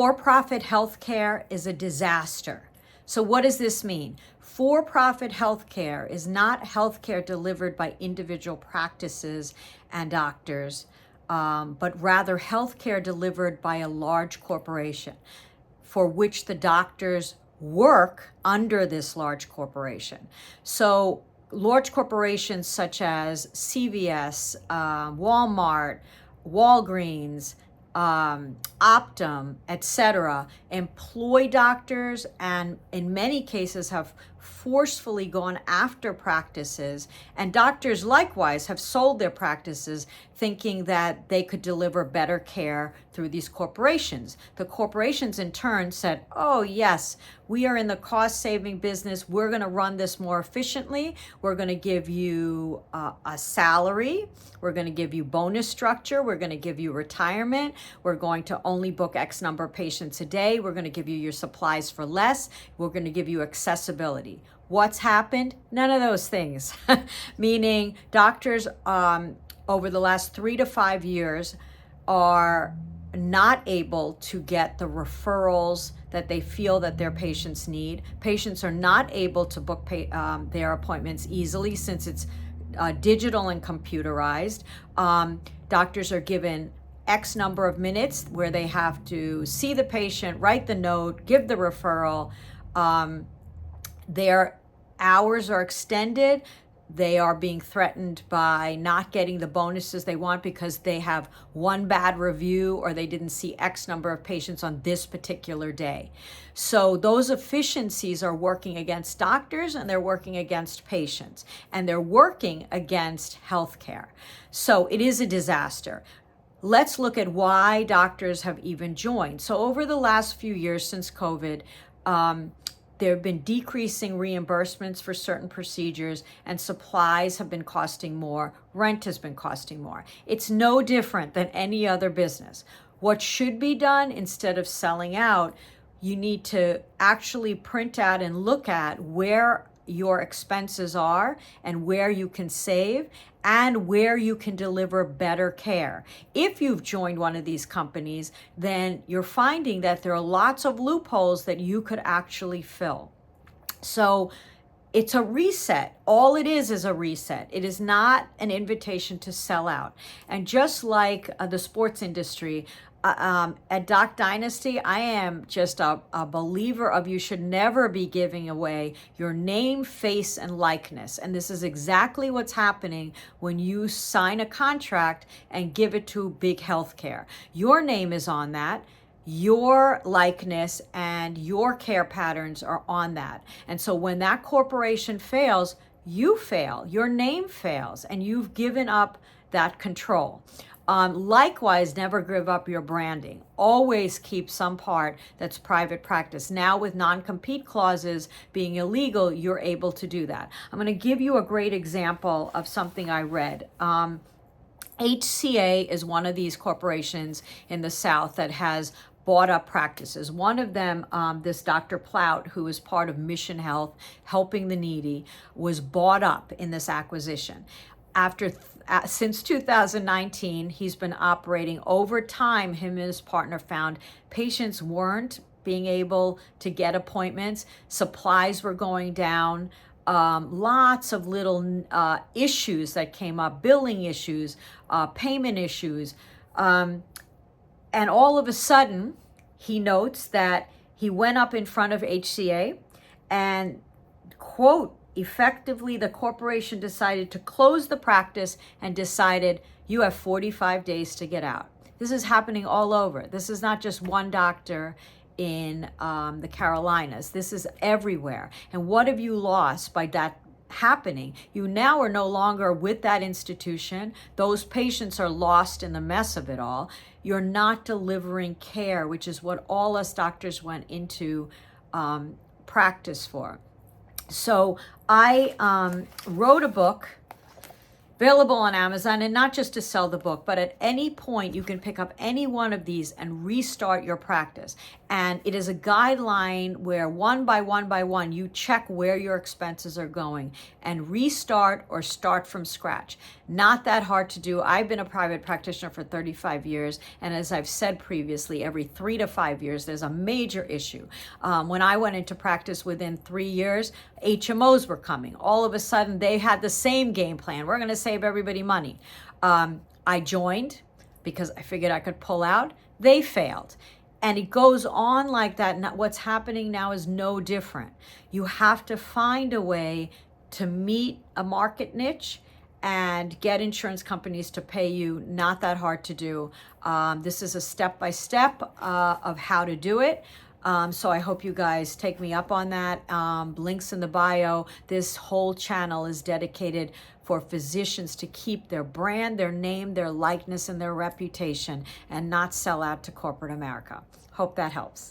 For-profit healthcare is a disaster. So what does this mean? For-profit healthcare is not healthcare delivered by individual practices and doctors, but rather healthcare delivered by a large corporation for which the doctors work under this large corporation. So large corporations such as CVS, Walmart, Walgreens, Optum, etc., employ doctors and in many cases have forcefully gone after practices, and doctors likewise have sold their practices thinking that they could deliver better care through these corporations. The corporations in turn said, oh yes, we are in the cost-saving business. We're going to run this more efficiently. We're going to give you a salary. We're going to give you bonus structure. We're going to give you retirement. We're going to only book X number of patients a day. We're going to give you your supplies for less. We're going to give you accessibility. What's happened? None of those things. Meaning doctors over the last 3 to 5 years are not able to get the referrals that they feel that their patients need. Patients are not able to book their appointments easily since it's digital and computerized. Doctors are given X number of minutes where they have to see the patient, write the note, give the referral. Their hours are extended. They are being threatened by not getting the bonuses they want because they have one bad review or they didn't see X number of patients on this particular day. So those efficiencies are working against doctors and they're working against patients and they're working against healthcare. So it is a disaster. Let's look at why doctors have even joined. So over the last few years since COVID, there have been decreasing reimbursements for certain procedures and supplies have been costing more. Rent has been costing more. It's no different than any other business. What should be done instead of selling out, you need to actually print out and look at where your expenses are and where you can save and where you can deliver better care. If you've joined one of these companies, then you're finding that there are lots of loopholes that you could actually fill. So it's a reset. All it is a reset. It is not an invitation to sell out. And just like the sports industry, at Doc Dynasty, I am just a believer of you should never be giving away your name, face, and likeness. And this is exactly what's happening when you sign a contract and give it to big healthcare. Your name is on that. Your likeness and your care patterns are on that. And so when that corporation fails, you fail. Your name fails, and you've given up that control. Likewise, never give up your branding. Always keep some part that's private practice. Now with non-compete clauses being illegal, you're able to do that. I'm going to give you a great example of something I read. HCA is one of these corporations in the South that has bought up practices. One of them, this Dr. Plout, who is part of Mission Health, helping the needy, was bought up in this acquisition. Since 2019, he's been operating. Over time, him and his partner found patients weren't being able to get appointments. Supplies were going down. Lots of little issues that came up, billing issues, payment issues. And all of a sudden, he notes that he went up in front of HCA and, quote, effectively, the corporation decided to close the practice and decided you have 45 days to get out. This is happening all over. This is not just one doctor in the Carolinas. This is everywhere. And what have you lost by that happening? You now are no longer with that institution. Those patients are lost in the mess of it all. You're not delivering care, which is what all us doctors went into practice for. So I wrote a book Available on Amazon, and not just to sell the book, but at any point you can pick up any one of these and restart your practice. And it is a guideline where one by one you check where your expenses are going and restart or start from scratch. Not that hard to do. I've been a private practitioner for 35 years, and as I've said previously, every 3 to 5 years there's a major issue. When I went into practice, within 3 years, HMOs were coming. All of a sudden they had the same game plan. We're going to save everybody money. I joined because I figured I could pull out. They failed. And it goes on like that. And what's happening now is no different. You have to find a way to meet a market niche and get insurance companies to pay you. Not that hard to do. This is a step-by-step of how to do it. So I hope you guys take me up on that. Links in the bio. This whole channel is dedicated for physicians to keep their brand, their name, their likeness, and their reputation, and not sell out to corporate America. Hope that helps.